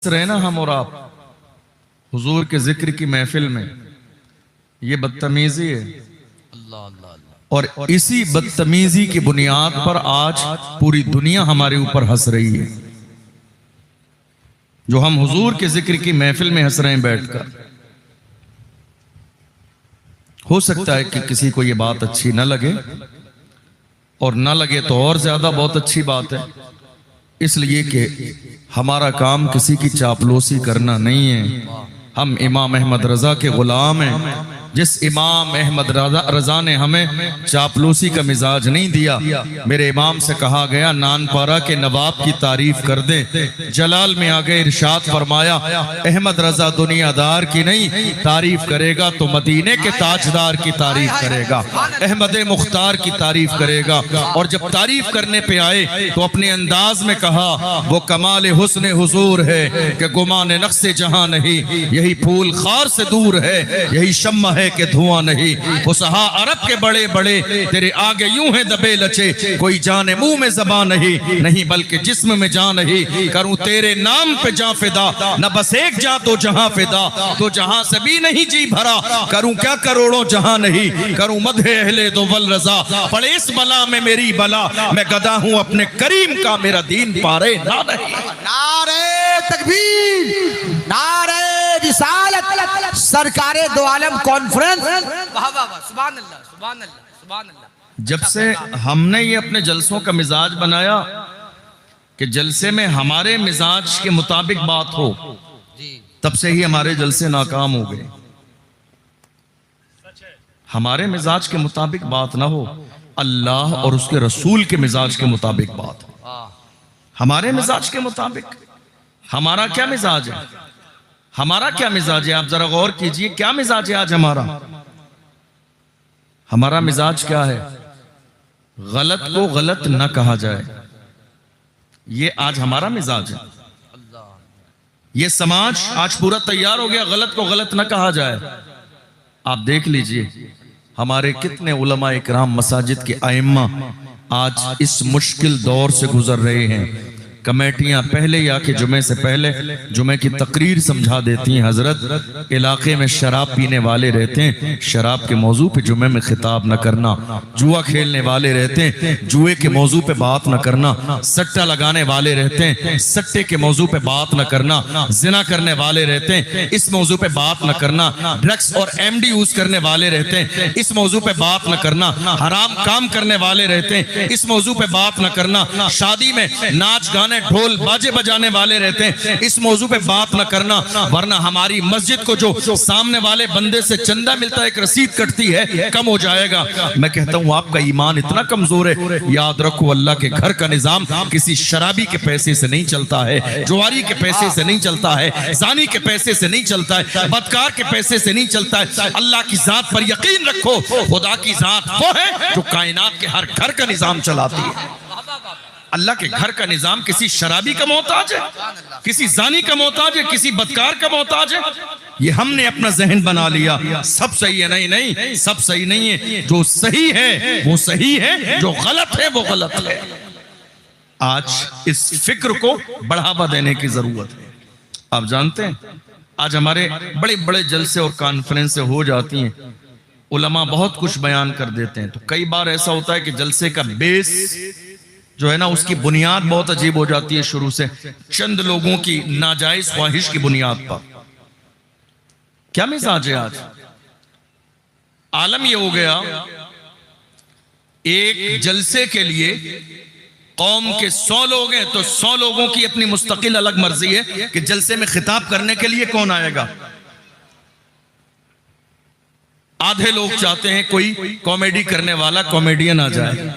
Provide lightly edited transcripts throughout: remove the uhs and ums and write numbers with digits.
रहे ना हम और आप हुजूर के जिक्र की महफिल में, ये बदतमीजी है। अल्लाह अल्लाह अल्लाह। और इसी बदतमीजी की बुनियाद पर आज पूरी दुनिया हमारे ऊपर हंस रही है, जो हम हुजूर के जिक्र की महफिल में हंस रहे हैं बैठकर। हो सकता है कि किसी को ये बात अच्छी न लगे, और न लगे तो और ज्यादा बहुत अच्छी बात है, इसलिए कि हमारा काम किसी की चापलूसी करना नहीं है। हम इमाम अहमद रजा के गुलाम हैं। जिस इमाम अहमद रजा ने हमें चापलूसी का मिजाज नहीं दिया, मेरे इमाम से कहा गया नानपारा के नवाब की तारीफ कर दे। जलाल में आगे इरशाद फरमाया, अहमद रजा दुनियादार की नहीं तारीफ करेगा तो मदीने के ताजदार की तारीफ करेगा, अहमद मुख्तार की तारीफ करेगा। और जब तारीफ करने पे आए तो अपने अंदाज में कहा, वो कमाल हुस्न हुजूर है कि गुमान नक्शे जहां नहीं, यही फूल खार से दूर है, यही शम्मा है कि धुआं नहीं। फुसहा अरब के बड़े बड़े तेरे आगे यूं है दबे लचे, कोई जाने मुंह में ज़बान नहीं, नहीं बल्कि जिस्म में जान नहीं। करूं तेरे नाम पे जा फिदा, न बस एक जा तो जहां फिदा, तो जहां से भी नहीं जी भरा। करूं क्या करोड़ों जहां नहीं, करूं मदहे अहले दो वल रजा, पड़े इस बला में मेरी बला, मैं गदा हूं अपने करीम का, मेरा दीन पारे ना नहीं। नारे तकबीर, नारे रिसालत, सरकारे दो आलम कॉन्फ्रेंस। वाह वाह वाह, सुभान अल्लाह सुभान अल्लाह सुभान अल्लाह। जब से हमने ये अपने जलसों का मिजाज बनाया कि जलसे में हमारे मिजाज के मुताबिक बात हो, तब से ही हमारे जलसे नाकाम हो गए। हमारे मिजाज के मुताबिक बात ना हो, अल्लाह और उसके रसूल के मिजाज के मुताबिक बात हो। हमारे मिजाज के मुताबिक हमारा क्या मिजाज है, हमारा क्या मिजाज है? आप जरा गौर कीजिए, क्या मिजाज है आज हमारा? हमारा मिजाज क्या है? गलत को गलत न कहा जाए, ये आज हमारा मिजाज है। ये समाज आज पूरा तैयार हो गया, गलत को गलत न कहा जाए। आप देख लीजिए हमारे कितने उलमा इकराम मसाजिद के आइम्मा आज इस मुश्किल दौर से गुजर रहे हैं। कमेटियां पहले ही आके जुमे से पहले जुमे की तकरीर समझा देती हैं, हजरत इलाके में शराब पीने वाले रहते हैं, शराब के मौजू पे जुमे में खिताब न करना, जुआ खेलने वाले रहते हैं, जुए के मौजू पे बात न करना, सट्टा लगाने वाले रहते हैं, सट्टे के मौजू पे बात न करना, जिना करने वाले रहते हैं, इस मौजू पे बात न करना, ड्रग्स और एमडी यूज करने वाले रहते हैं, इस मौजू पे बात न करना, हराम काम करने वाले रहते हैं, इस मौजू पे बात न करना, शादी में नाच गाने ढोल बाजे बजाने वाले रहते हैं, इस मौजू पे बात न करना, वरना हमारी मस्जिद को जो सामने वाले बंदे से चंदा मिलता है, एक रसीद कटती है, कम हो जाएगा। मैं कहता हूं आपका ईमान इतना कमजोर है, याद रखो अल्लाह के घर का निजाम किसी शराबी के पैसे से नहीं चलता है, जुआरी के पैसे से नहीं चलता है, जानी के पैसे से नहीं चलता है, बदकार के पैसे से नहीं चलता है। अल्लाह की जात पर यकीन रखो, खुदा की जात वो है जो कायनात के हर घर का निजाम चलाती है। अल्लाह के घर का निजाम किसी शराबी का मोहताज है, किसी जानी का मोहताज है, किसी बदकार का मोहताज है? ये हमने अपना जहन बना लिया, सब सही है। नहीं नहीं, सब सही नहीं है। जो सही है वो सही है, जो गलत है वो गलत है। आज इस फिक्र को बढ़ावा देने की जरूरत है। आप जानते हैं आज हमारे बड़े बड़े जलसे और कॉन्फ्रेंस हो जाती हैं, उलमा बहुत कुछ बयान कर देते हैं, तो कई बार ऐसा होता है कि जलसे का बेस जो है ना, उसकी बुनियाद बहुत अजीब हो जाती है शुरू से, चंद लोगों की नाजायज ख्वाहिश की बुनियाद पर। क्या मिजाज है आज? आलम ये हो गया, एक जलसे के लिए कौम के 100 लोग हैं तो 100 लोगों की अपनी मुस्तकिल अलग मर्जी है कि जलसे में खिताब करने के लिए कौन आएगा। आधे लोग चाहते हैं कोई कॉमेडी करने वाला कॉमेडियन आ जाए,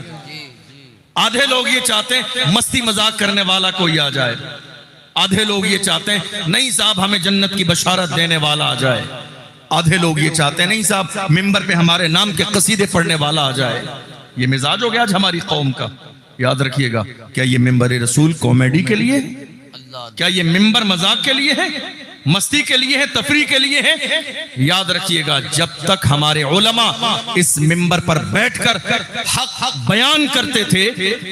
आधे लोग ये चाहते हैं मस्ती मजाक करने वाला कोई आ जाए, आधे लोग ये चाहते हैं नहीं साहब हमें जन्नत की बशारत देने वाला आ जाए, आधे लोग ये चाहते हैं नहीं साहब मिंबर पे हमारे नाम के कसीदे पढ़ने वाला आ जाए। ये मिजाज हो गया आज हमारी कौम का। याद रखिएगा, क्या ये मिंबर रसूल कॉमेडी के लिए? क्या ये मिंबर मजाक के लिए है? मस्ती के लिए है, तफरी के लिए है। याद रखिएगा, जब तक हमारे उलमा इस मिंबर पर बैठकर हक बयान करते थे,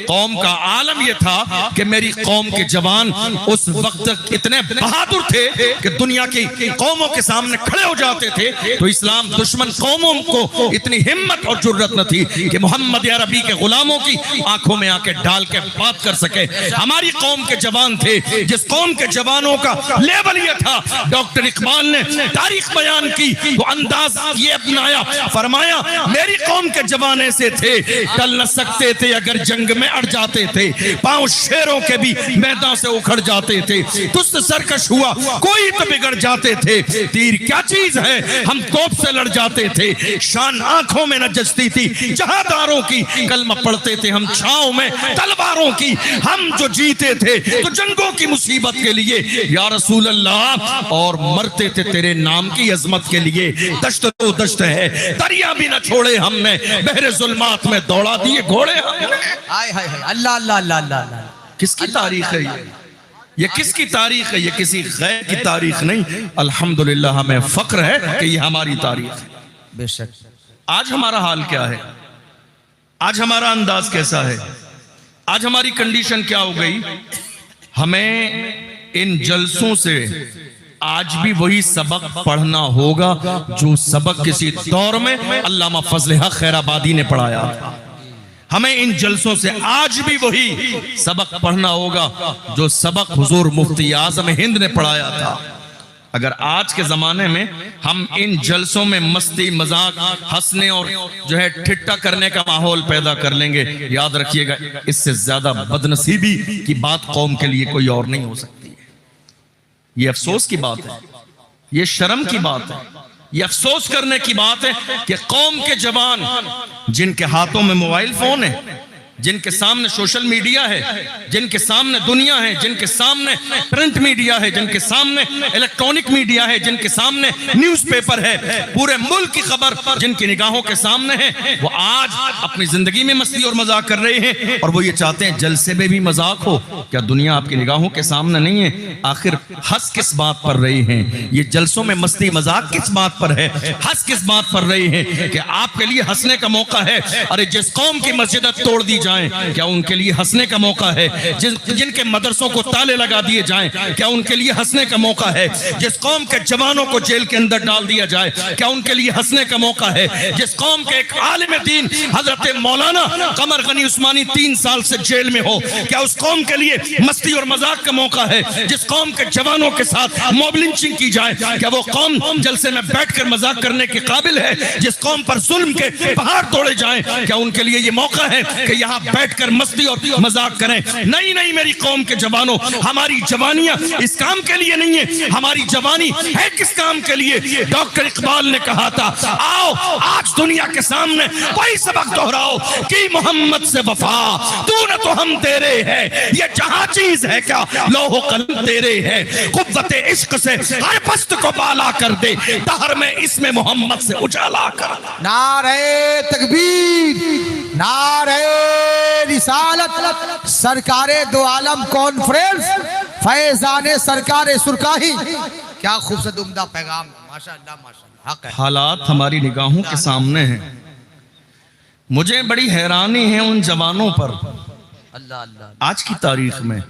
कौम का आलम यह था कि मेरी कौम के जवान उस वक्त इतने बहादुर थे कि दुनिया की कौमों के सामने खड़े हो जाते थे। तो इस्लाम दुश्मन कौमों को इतनी हिम्मत और जुर्रत न थी कि मोहम्मद अरबी के गुलामों की आंखों में आके डाल के बात कर सके। हमारी कौम के जवान थे, जिस कौम के जवानों का लेवल यह था, डॉक्टर इकबाल ने तारीख बयान की, वो अंदाज ये अपनाया, फरमाया मेरी कौम के जवान ऐसे थे, टल न सकते थे अगर जंग में अड़ जाते थे, पांव शेरों के भी मैदान से उखड़ जाते थे, तुस्त सरकश हुआ कोई तो बिगड़ जाते थे, तीर क्या चीज है हम तोप से लड़ जाते थे, शान आंखों में न जचती थी जहादारों की, कलमा पढ़ते थे हम छांव में तलवारों की, हम जो जीते थे तो जंगों की मुसीबत के लिए या रसूल अल्लाह, और मरते थे तेरे नाम की अजमत के लिए। दश्त तो दश्त है, दरिया भी न छोड़े हमने, बहरे जुल्मात में दौड़ा दिए घोड़े हमने। हाय हाय हाय, अल्लाह अल्लाह अल्लाह अल्लाह। किसकी तारीख है ये किसकी तारीख है? ये किसी गैर की तारीख नहीं। अल्हम्दुलिल्लाह हमें फक्र है कि ये हमारी तारीख है। बेशक। आज हमारा हाल क्या है? आज हमारा अंदाज कैसा है? आज हमारी कंडीशन क्या हो गई? हमें इन जलसों से आज भी वही सबक पढ़ना होगा जो सबक किसी दौर में अल्लामा फजल हक खैराबादी ने पढ़ाया था। हमें इन जलसों से आज भी वही सबक पढ़ना होगा जो सबक हुजूर मुफ्ती आजम हिंद ने पढ़ाया था। अगर आज के जमाने में हम इन जलसों में मस्ती मजाक हंसने और जो है ठिट्टा करने का माहौल पैदा कर लेंगे, याद रखिएगा इससे ज्यादा बदनसीबी की बात कौम के लिए कोई और नहीं हो सकती है। ये अफसोस की बात है, ये शर्म की बात है, ये अफसोस करने की बात है कि कौम के जवान जिनके हाथों में मोबाइल फोन है, जिनके सामने सोशल मीडिया है, जिनके सामने दुनिया है, जिनके सामने प्रिंट मीडिया है, जिनके सामने इलेक्ट्रॉनिक मीडिया है, जिनके सामने न्यूज़पेपर है, पूरे मुल्क की खबर जिनकी निगाहों के सामने है, वो आज अपनी जिंदगी में मस्ती और मजाक कर रहे हैं और वो ये चाहते हैं जलसे में भी मजाक हो। क्या दुनिया आपकी निगाहों के सामने नहीं है? आखिर हंस किस बात पर रहे हैं? ये जलसों में मस्ती मजाक किस बात पर है? हंस किस बात पर रहे हैं? कि आपके लिए हंसने का मौका है। अरे जिस कौम की मस्जिद तोड़ दी, क्या उनके लिए हंसने का मौका है? जिनके मदरसों को ताले लगा दिए जाएं, क्या उनके लिए हंसने का मौका है? जिस कौम के जवानों को जेल के अंदर डाल दिया जाए, क्या उनके लिए हंसने का मौका है? जिस कौम के एक आलिम दीन हजरत मौलाना कमर गनी उस्मानी 3 साल से जेल में हो, क्या उस कौम के लिए मस्ती और मजाक का मौका है? जिस कौम के जवानों के साथ मॉब लिंचिंग की जाए, क्या वो कौम जलसे में बैठकर मजाक करने के काबिल है? जिस कौम पर जुल्म के पहाड़ तोड़े जाएं, क्या उनके लिए ये मौका है कि यहाँ बैठकर मस्ती और मजाक करें? नहीं नहीं मेरी कौम के जवानों, हमारी जवानियां इस काम के लिए नहीं है। हमारी जवानी है किस काम के लिए? डॉक्टर इकबाल ने कहा था, आओ आज दुनिया के सामने वही सबक दोहराओ कि मोहम्मद से वफा तू न तो हम तेरे है, ये जहां चीज है क्या लोहो कलम तेरे है, कुव्वत इश्क से हर पस्त को बाला कर दे, दहर में इसमें मोहम्मद से उजाला कर। नारे तकबीर, नारे रिसालत, सरकारे दो आलम कॉन्फ्रेंस, फैजाने सरकारे सुरकाही। क्या खूबसूरत उम्दा पैगाम, माशाअल्लाह माशाअल्लाह। हक है। हालात हमारी निगाहों के सामने हैं। मुझे बड़ी हैरानी है उन जवानों पर अल्लाह अल्लाह आज की तारीख में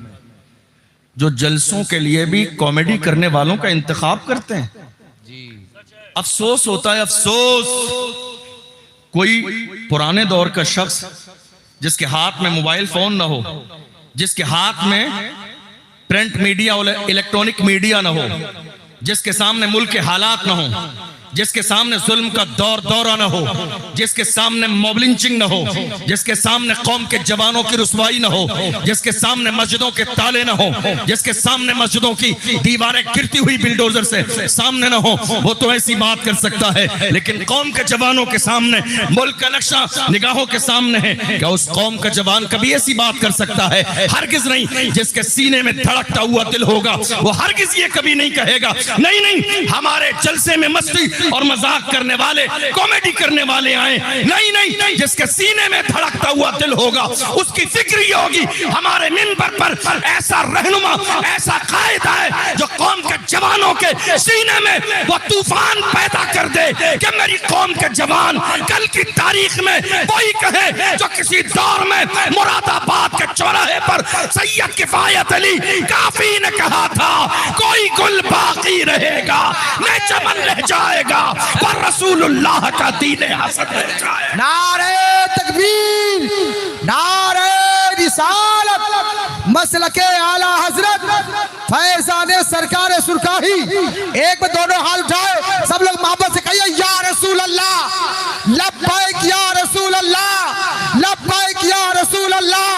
जो जलसों के लिए भी कॉमेडी करने वालों का इंतखाब करते हैं। अफसोस होता है, अफसोस। कोई पुराने दौर का शख्स जिसके हाथ में मोबाइल फोन ना हो, जिसके हाथ में प्रिंट मीडिया और इलेक्ट्रॉनिक मीडिया ना हो, जिसके सामने मुल्क के हालात ना हो, जिसके सामने जुल्म का दौरा न हो, जिसके सामने मॉब लिंचिंग न हो, जिसके सामने कौम के जवानों की रुसवाई न हो, जिसके सामने मस्जिदों के ताले न हो, जिसके सामने मस्जिदों की दीवारें गिरती हुई बिल्डोजर से सामने न हो, वो तो ऐसी बात कर सकता है। लेकिन कौम के जवानों के सामने मुल्क का नक्शा निगाहों के सामने है, क्या उस कौम का जवान कभी ऐसी बात कर सकता है? हरगिज नहीं। जिसके सीने में धड़कता हुआ दिल होगा वो हरगिज ये कभी नहीं कहेगा नहीं नहीं हमारे जलसे में मस्ती और मजाक करने वाले, कॉमेडी करने वाले आए। नहीं नहीं, जिसके सीने में धड़कता हुआ दिल होगा उसकी फिक्र ये होगी हमारे मिंबर पर ऐसा रहनुमा, ऐसा कायद है जो कौम के जवानों के सीने में वो तूफान पैदा कर दे कि मेरी कौम के जवान कल की तारीख में वही कहे जो किसी दौर में मुरादाबाद के चौराहे पर सैयद किफायत अली काफी ने कहा था, कोई गुल बाकी रहेगा न चमन रह जाएगा पर रसूलुल्लाह का दीन हसन रह जाएगा। नारे तकबीर, नारे रिसालत, मसलके आला हजरत फैजाने सरकार सुरकाही। एक में दोनों हाथ उठाए, सब लोग मोहब्बत से कहिए या रसूल अल्लाह, लब्बैक या रसूल अल्लाह, लब्बैक या रसूल अल्लाह।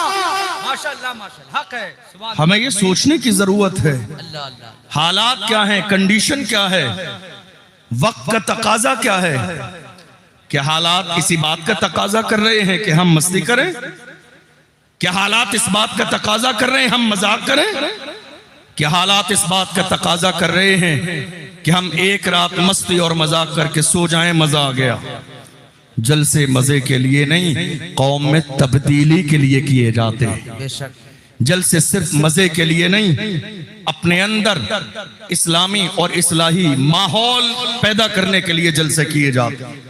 माशाअल्लाह माशाअल्लाह, हक है। सुभान हमें ये सोचने की जरूरत है अल्लाह अल्लाह। हालात क्या है, कंडीशन क्या है, वक्त का तकाजा क्या है। क्या हालात इसी बात का तकाजा कर रहे हैं कि हम मस्ती करें? क्या हालात इस बात का तकाजा कर रहे हैं हम मजाक करें? क्या हालात इस बात का तकाजा कर रहे हैं कि हम एक रात मस्ती और मजाक करके सो जाएं, मजा आ गया? जलसे मजे के लिए नहीं, कौम में तब्दीली के लिए किए जाते हैं। बेशक जलसे सिर्फ मजे के लिए नहीं, अपने अंदर इस्लामी और इस्लाही माहौल पैदा करने के लिए जलसे किए जाते हैं।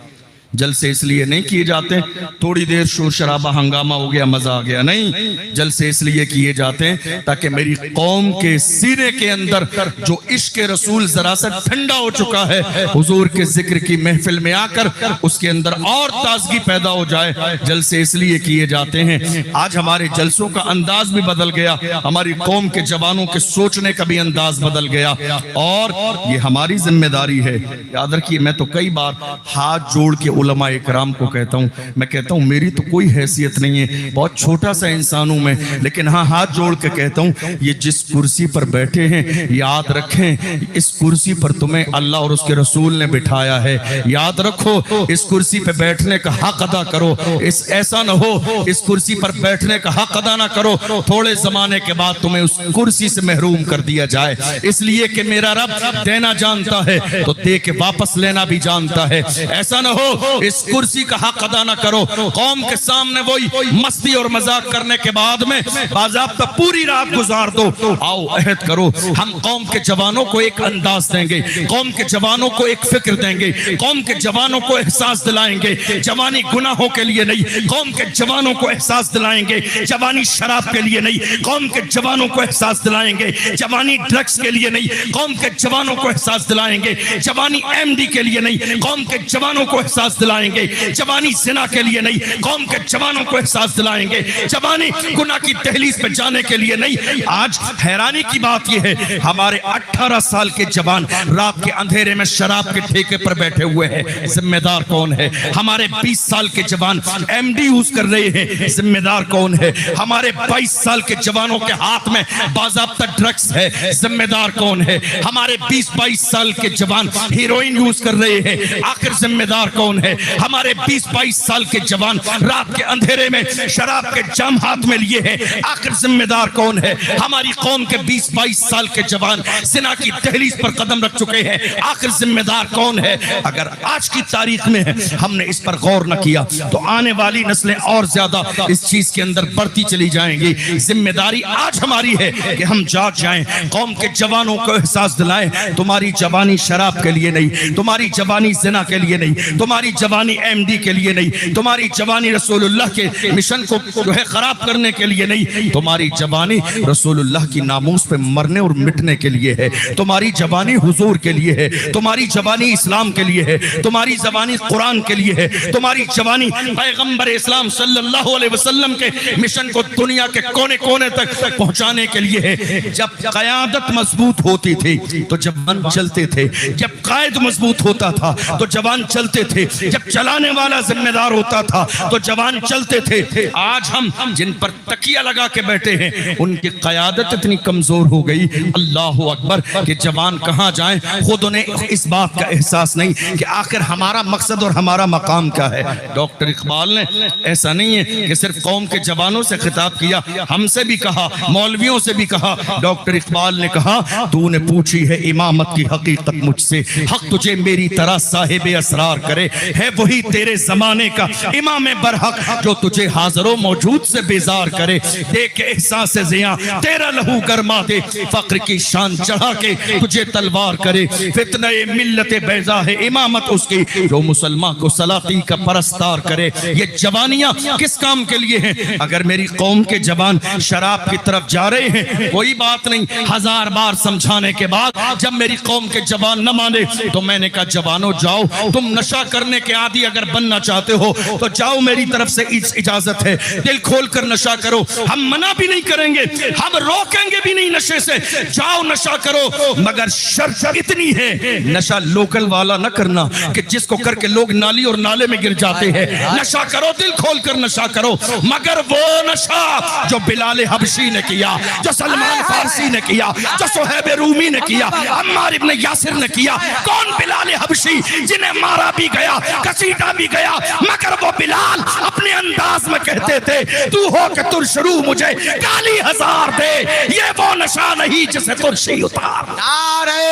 जलसे इसलिए नहीं किए जाते थोड़ी देर शोर शराबा हंगामा हो गया मजा आ गया, नहीं, जलसे इसलिए किए जाते हैं ताकि मेरी कौम के सीने के अंदर जो इश्क रसूल जरा सा ठंडा हो चुका है, हुजूर के जिक्र की महफिल में आकर उसके अंदर और ताजगी पैदा हो जाए। जलसे इसलिए किए जाते हैं। आज हमारे जलसों का अंदाज भी बदल गया, हमारी कौम के जवानों के सोचने का भी अंदाज बदल गया, और ये हमारी जिम्मेदारी है। याद रखिए, मैं तो कई बार हाथ जोड़ के उलमा इकराम को कहता हूँ, मैं कहता हूँ मेरी तो कोई हैसियत नहीं है, बहुत छोटा सा इंसान हूं मैं, लेकिन हाँ हाथ जोड़ के कहता हूँ ये जिस कुर्सी पर बैठे हैं याद रखें इस कुर्सी पर तुम्हें अल्लाह और उसके रसूल ने बिठाया है। याद रखो इस कुर्सी पर बैठने का हक अदा करो। इस ऐसा न हो इस कुर्सी पर बैठने का हक अदा ना करो, थोड़े जमाने के बाद तुम्हें उस कुर्सी से महरूम कर दिया जाए। इसलिए कि मेरा रब देना जानता है तो दे के वापस लेना भी जानता है। ऐसा न हो इस कुर्सी का हक अदा ना करो, कौम के सामने वही मस्ती और मजाक करने के बाद में बाज़ाब्ता पूरी रात गुजार दो। आओ अहद करो, हम कौम के जवानों को एक अंदाज देंगे, कौम के जवानों को एक फिक्र देंगे, कौम के जवानों को एहसास दिलाएंगे जवानी गुनाहों के लिए नहीं, कौम के जवानों को एहसास दिलाएंगे जवानी शराब के लिए नहीं, कौम के जवानों को एहसास दिलाएंगे जवानी ड्रग्स के लिए नहीं, कौम के जवानों को एहसास दिलाएंगे जवानी एमडी के लिए नहीं, कौम के जवानों को एहसास दिलाएंगे जवानी जिना के लिए नहीं, कौम के जवानों को एहसास दिलाएंगे जवानी गुनाह की दहलीज पे जाने के लिए नहीं। आज हैरानी की बात यह है हमारे 18 साल के जवान रात के अंधेरे में शराब के ठेके पर बैठे हुए हैं, जिम्मेदार कौन है? हमारे 20 साल के जवान एमडी यूज कर रहे हैं, जिम्मेदार कौन है? हमारे 22 साल के जवानों के हाथ में बाज़ाब्ता ड्रग्स है, जिम्मेदार कौन है? हमारे 20-22 साल के जवान हीरोइन यूज कर रहे हैं, आखिर जिम्मेदार कौन है? हमारे 20-22 साल के जवान रात के अंधेरे में शराब के जाम हाथ में लिए हैं, आखिर जिम्मेदार कौन है? हमारी कौम के 20-22 साल के जवान जिना की दहलीज पर कदम रख चुके हैं, आखिर जिम्मेदार कौन है? अगर आज की तारीख में हमने इस पर गौर न किया तो आने वाली नस्लें और ज्यादा इस चीज के अंदर बढ़ती चली जाएंगी। जिम्मेदारी आज हमारी है कि हम जाग जाएं, कौम के जवानों को एहसास दिलाएं तुम्हारी जवानी शराब के लिए नहीं, तुम्हारी जवानी जिना के लिए नहीं, तुम्हारी जवानी एमडी के लिए नहीं, तुम्हारी जवानी रसूलुल्लाह के मिशन को जो है खराब करने के लिए नहीं, तुम्हारी जवानी रसूलुल्लाह की नामूस पे मरने और मिटने के लिए है, तुम्हारी जवानी हुजूर के लिए है, तुम्हारी जवानी इस्लाम के लिए है, तुम्हारी जवानी कुरान के लिए है, तुम्हारी जवानी पैगंबर इस्लाम सल्लल्लाहु अलैहि वसल्लम के मिशन को दुनिया के कोने कोने तक पहुंचाने के लिए है। जब क़यादत मजबूत होती थी तो जवान चलते थे, जब कायद मजबूत होता था तो जवान चलते थे, जब चलाने वाला जिम्मेदार होता था तो जवान चलते थे। आज हम जिन पर तकिया लगा के बैठे हैं उनकी क़यादत इतनी कमजोर हो गई, अल्लाह अकबर, कि जवान कहां जाएं खुद उन्हें इस बात का एहसास नहीं कि आखिर हमारा मकसद और हमारा मकाम क्या है। डॉक्टर इकबाल ने ऐसा नहीं है कि सिर्फ कौम के जवानों से खिताब किया, हमसे भी कहा, मौलवियों से भी कहा। डॉक्टर इकबाल ने कहा तूने पूछी है इमामत की हकीकत मुझसे, हक तुझे मेरी तरह साहिब असरार करे, है वही तेरे जमाने का इमाम बरहक जो तुझे हाजिरो मौजूद से बेजार करे, देख के एहसास से जिया तेरा लहू गरमा दे, फक्र की शान चढ़ा के तुझे तलवार करे, फितना मिल्लत बैजा है इमामत उसकी, जो मुसलमान को सलाती का परस्तार करे। ये जवानियां किस काम के लिए हैं? अगर मेरी कौम के जवान शराब की तरफ जा रहे हैं कोई बात नहीं, 1000 बार समझाने के बाद जब मेरी कौम के जवान न माने तो मैंने कहा जवानों जाओ, तुम नशा करने के आदी अगर बनना चाहते हो तो जाओ, मेरी तरफ से इजाजत है, दिल खोल कर नशा करो, हम मना भी नहीं करेंगे, हम रोकेंगे भी नहीं नशे से, जाओ नशा करो, मगर शर्त इतनी है नशा लोकल वाला न करना कि जिसको करके लोग नाली और नाले में गिर जाते हैं। नशा करो, दिल खोल कर नशा करो, मगर वो नशा जो बिलाल हबशी ने किया, जो सलमान फारसी ने किया, जो सुहैब रूमी ने किया, अम्मार इब्न यासिर ने किया। कौन बिलाल हबशी जिन्हें मारा भी गया, कसीटा भी गया, मगर वो बिलाल अपने अंदाज में कहते थे तू हो के तुरशरू मुझे काली हजार दे, ये वो नशा नहीं जिसे तुरशी उतार। नारे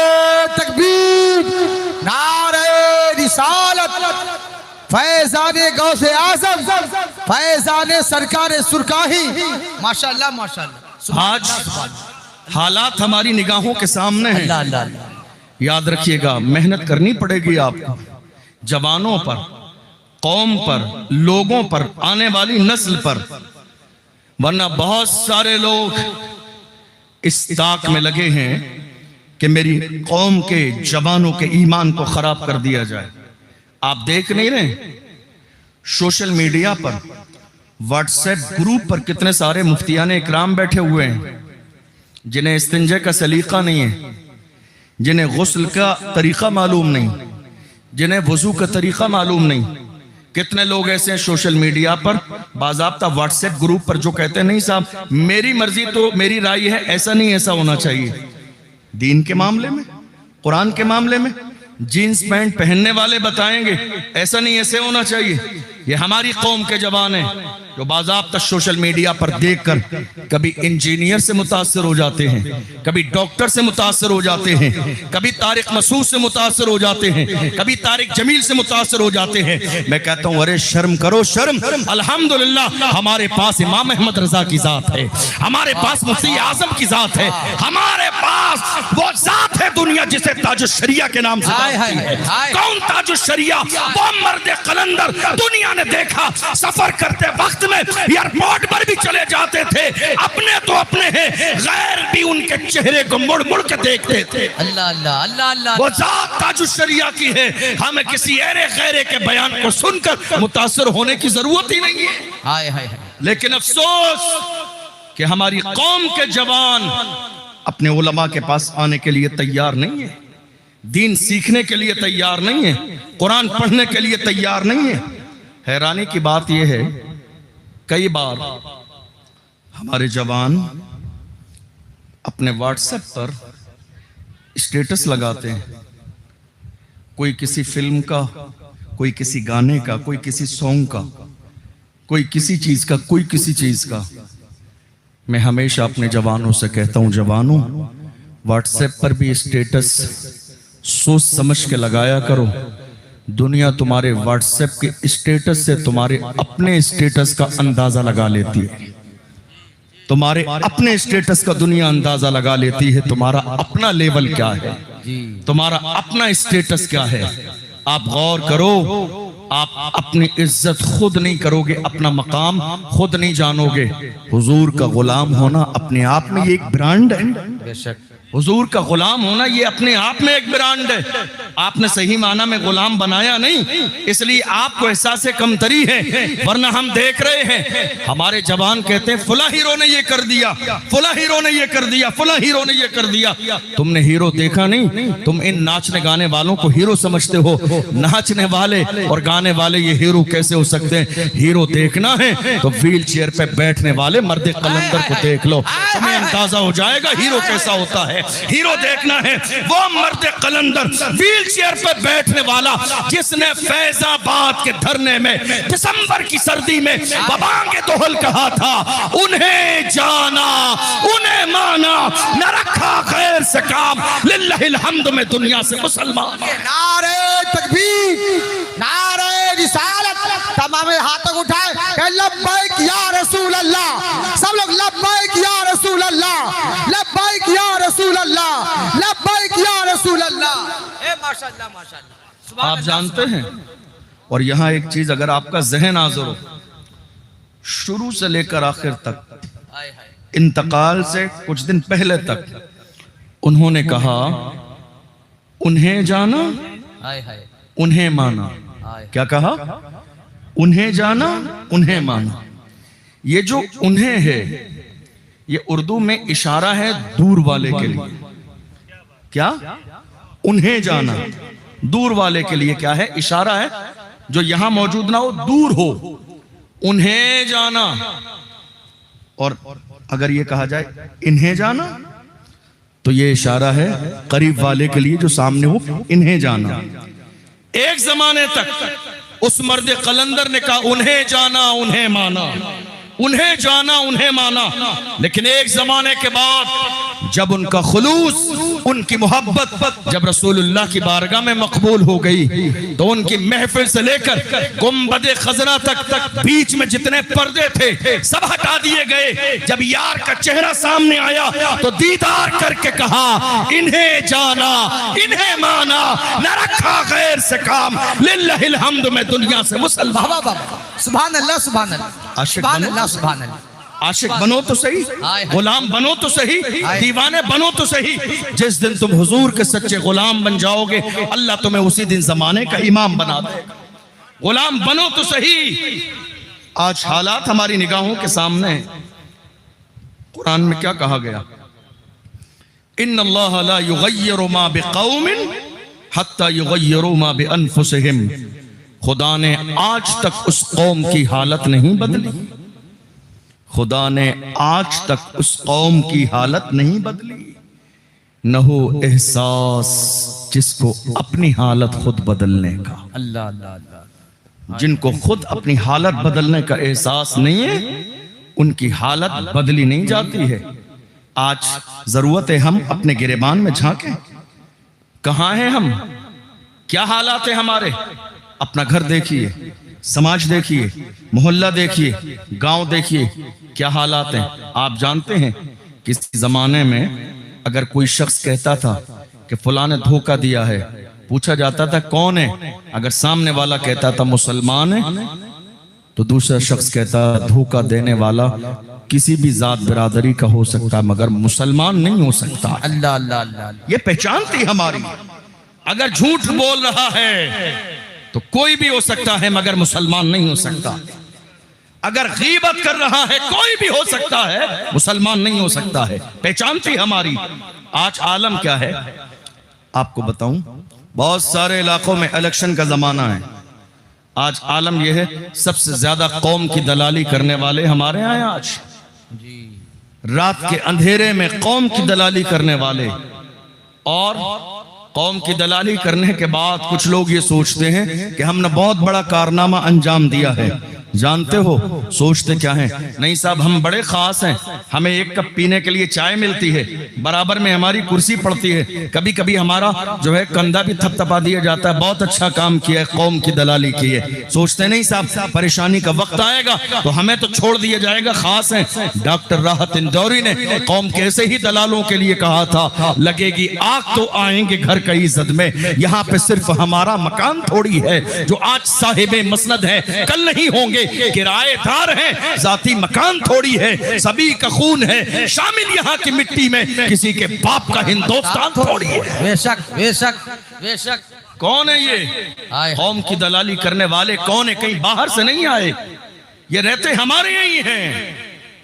तकबीर, नारे रिसालत, फैजाने गौसे आजम, फैजाने सरकारे सुरकाही। माशाअल्लाह माशाअल्लाह। आज हालात हमारी निगाहों के सामने हैं, अल्लाह अल्लाह अल्लाह। याद रखिएगा मेहनत करनी पड़ेगी आपको, जवानों पर, कौम पर, लोगों पर, आने वाली नस्ल पर, वरना बहुत सारे लोग इस ताक में लगे हैं कि मेरी कौम के जवानों के ईमान को खराब कर दिया जाए। आप देख नहीं रहे सोशल मीडिया पर, व्हाट्सएप ग्रुप पर कितने सारे मुफ्तियाने इकराम बैठे हुए हैं जिन्हें इस्तिंजे का सलीका नहीं है, जिन्हें गुस्ल का तरीका मालूम नहीं, जिन्हें वजू का तरीका मालूम नहीं। कितने लोग ऐसे हैं सोशल मीडिया पर, बाज़ाब्ता व्हाट्सएप ग्रुप पर, जो कहते हैं नहीं साहब मेरी मर्जी तो मेरी राय है, ऐसा नहीं ऐसा होना चाहिए। दीन के मामले में, कुरान के मामले में जीन्स पैंट पहनने वाले बताएंगे ऐसा नहीं ऐसे होना चाहिए। ये हमारी कौम के जवान हैं जो बाज़ाब्ता सोशल मीडिया पर देखकर कभी इंजीनियर से मुतासर हो जाते हैं, कभी डॉक्टर से मुतासर हो जाते हैं, कभी तारिक मसूद से मुतासर हो जाते हैं, कभी तारिक जमील से मुतासर हो जाते हैं। मैं कहता हूँ अरे शर्म करो शर्म। अल्हम्दुलिल्लाह हमारे पास इमाम अहमद रजा की जात है, हमारे पास मुफ्ती आजम की जात है, हमारे पास वो जात है दुनिया जिसे ताजुश शरिया के नाम से कौन ताजुश शरिया? वो मर्द कलंदर दुनिया ने देखा, सफर करते वक्त में एयरपोर्ट पर भी चले जाते थे, अपने तो अपने हैं, गैर भी उनके चेहरे को मुड़ मुड़ के देखते थे। अल्लाह अल्लाह अल्लाह अल्लाह। वो जात ताजुश शरिया की है, हमें किसी ऐरे गैरे के बयान को सुनकर मुतासर होने की जरूरत ही नहीं है। हाय हाय हाय। लेकिन अफसोस कि हमारी कौम के जवान अपने उलमा के पास आने के लिए तैयार नहीं है, दीन सीखने के लिए तैयार नहीं है, कुरान पढ़ने के लिए तैयार नहीं है। हैरानी की बात यह है कई बार हमारे जवान अपने व्हाट्सएप पर स्टेटस लगाते हैं, कोई किसी फिल्म का, कोई किसी गाने का, कोई किसी सॉन्ग का, कोई किसी चीज का, कोई किसी चीज का। मैं हमेशा अपने जवानों से कहता हूं जवानों व्हाट्सएप पर भी स्टेटस सोच समझ के लगाया करो। दुनिया तुम्हारे व्हाट्सएप के स्टेटस से तुम्हारे अपने स्टेटस का अंदाजा लगा लेती है, तुम्हारे अपने स्टेटस का दुनिया अंदाजा लगा लेती है, तुम्हारा अपना लेवल क्या है, तुम्हारा अपना स्टेटस क्या है। आप गौर करो, आप अपनी इज्जत खुद नहीं करोगे, अपना मकाम खुद नहीं जानोगे। हुजूर का गुलाम होना अपने आप में ये एक ब्रांड है, बेशक हुजूर का गुलाम होना ये अपने आप में एक ब्रांड है। आपने सही माना में गुलाम बनाया नहीं, इसलिए आपको एहसास कमतरी है, वरना हम देख रहे हैं हमारे जवान कहते हैं फला हीरो ने ये कर दिया, फला हीरो ने ये कर दिया, फला हीरो ने ये कर दिया। तुमने हीरो देखा नहीं, तुम इन नाचने गाने वालों को हीरो समझते हो। नाचने वाले और गाने वाले ये हीरो कैसे हो सकते हैं? हीरो देखना है तो व्हील चेयर पे बैठने वाले मर्द कलंदर को देख लो, तुम्हें अंदाजा हो जाएगा हीरो कैसा होता है। हीरो देखना है वो मर्द कलंदर व्हील चेयर पे बैठने वाला जिसने फैजाबाद के धरने में दिसंबर की सर्दी में बबांगे दोहल कहा था, उन्हें जाना उन्हें माना, न रखा खैर से काम, लिल्लाहिल हम्द में दुनिया से मुसलमान। नारे तकबीर, नारे रिसालत, तमाम हाथ तक उठाए कहे लब्बैक या रसूल अल्लाह। सब लोग लब्बैक या रसूल अल्लाह, लब्बैक या रसूल अल्लाह, लब्बैक या रसूल अल्लाह। ए माशाअल्लाह माशाअल्लाह सुभान आप अल्लाह, जानते हैं, और यहाँ एक चीज अगर आपका जहन हाजिर हो, शुरू से लेकर आखिर तक, हाय हाय इंतकाल से कुछ दिन पहले तक उन्होंने कहा उन्हें जाना हाय हाय उन्हें माना। हाय क्या कहा? उन्हें जाना उन्हें माना। ये जो उन्हें है ये उर्दू में इशारा है दूर वाले के लिए। क्या? उन्हें जाना दूर वाले के लिए क्या है? इशारा है, जो यहां मौजूद ना हो, दूर हो, उन्हें जाना। और अगर ये कहा जाए इन्हें जाना तो ये इशारा है करीब वाले के लिए जो सामने हो, इन्हें जाना। एक जमाने तक उस मर्द कलंदर ने कहा उन्हें जाना उन्हें माना, उन्हें जाना उन्हें माना। लेकिन एक जमाने के बाद जब उनका खुलूस, उनकी मोहब्बत जब रसूलुल्लाह की बारगाह में मकबूल हो गई, तो उनकी महफिल से लेकर गुंबद खजरा तक बीच में जितने पर्दे थे सब हटा दिए गए। जब यार का चेहरा सामने आया तो दीदार करके कहा इन्हें जाना इन्हें माना, न रखा गैर से काम, लिल्लाहिल हम्द में दुनिया से मुसलमान। वाह वाह वाह, सुभान अल्लाह सुभान अल्लाह, आशिक सुभान बनो। अल्लाह सुभान अल्लाह। आशिक बनो तो सही, हाय। गुलाम बनो तो सही, हाय। दीवाने बनो तो सही। जिस दिन तुम हुजूर के सच्चे गुलाम बन जाओगे, अल्लाह तुम्हें उसी दिन जमाने का इमाम बना देगा। गुलाम बनो तो सही। आज हालात हमारी निगाहों के सामने हैं। कुरान में क्या कहा गया? इन्नल्लाह ला युगय्यिरु मा बिक़ौमिन हत्ता युगय्यिरु मा बिअनफुसिहिम। खुदा ने आज तक उस कौम की हालत नहीं बदली, खुदा ने आज तक उस कौम की हालत नहीं बदली। न हो एहसास जिसको अपनी हालत खुद बदलने का, अल्लाह अल्लाह अल्लाह। जिनको खुद अपनी हालत बदलने का एहसास नहीं है, उनकी हालत बदली नहीं जाती है। आज जरूरत है हम अपने गिरेबान में झांकें। कहाँ हैं हम? क्या हालात है हमारे? अपना घर देखिए, समाज देखिए, मोहल्ला देखिए, गांव देखिए, क्या हालात हैं। आप जानते हैं किसी जमाने में अगर कोई शख्स कहता था कि फलां ने धोखा दिया है, पूछा जाता था कौन है? अगर सामने वाला कहता था मुसलमान है, तो दूसरा शख्स कहता धोखा देने वाला किसी भी जात बिरादरी का हो सकता है मगर मुसलमान नहीं हो सकता। अल्लाह अल्लाह अल्लाह। ये पहचान थी हमारी। अगर झूठ बोल रहा है तो कोई भी हो सकता है मगर मुसलमान नहीं हो सकता। अगर गीबत कर रहा है कोई भी हो सकता है, मुसलमान नहीं हो सकता है। पहचान थी हमारी। आज आलम क्या है आपको बताऊं? बहुत सारे इलाकों में इलेक्शन का जमाना है। आज आलम यह है सबसे ज्यादा कौम की दलाली करने वाले हमारे यहाँ हैं। आज रात के अंधेरे में कौम की दलाली करने वाले, और कौम की दलाली करने के बाद कुछ लोग ये सोचते हैं कि हमने बहुत बड़ा कारनामा अंजाम दिया है। जानते हो सोचते क्या है? नहीं साहब, हम बड़े खास हैं, हमें एक कप पीने के लिए चाय मिलती है, बराबर में हमारी कुर्सी पड़ती है, कभी कभी हमारा जो है कंधा भी थपथपा दिया जाता है। बहुत अच्छा काम किया है, कौम की दलाली की है। सोचते नहीं साहब परेशानी का वक्त आएगा तो हमें तो छोड़ दिया जाएगा, खास है। डॉक्टर राहत इंदौरी ने कौम के ऐसे ही दलालों के लिए कहा था, लगेगी आग तो आएंगे घर का इज्जत में। यहाँ पे सिर्फ हमारा मकान थोड़ी है जो आज साहिबे मसनद है, कल नहीं होंगे, किराएदार हैं, जाती मकान थोड़ी है, सभी का खून है शामिल यहाँ की मिट्टी में, किसी के बाप का हिंदुस्तान थोड़ी है। बेशक बेशक बेशक। कौन है ये हाय। कौम की दलाली करने वाले? कौन है? कहीं बाहर से नहीं आए, ये रहते हमारे यहाँ ही हैं,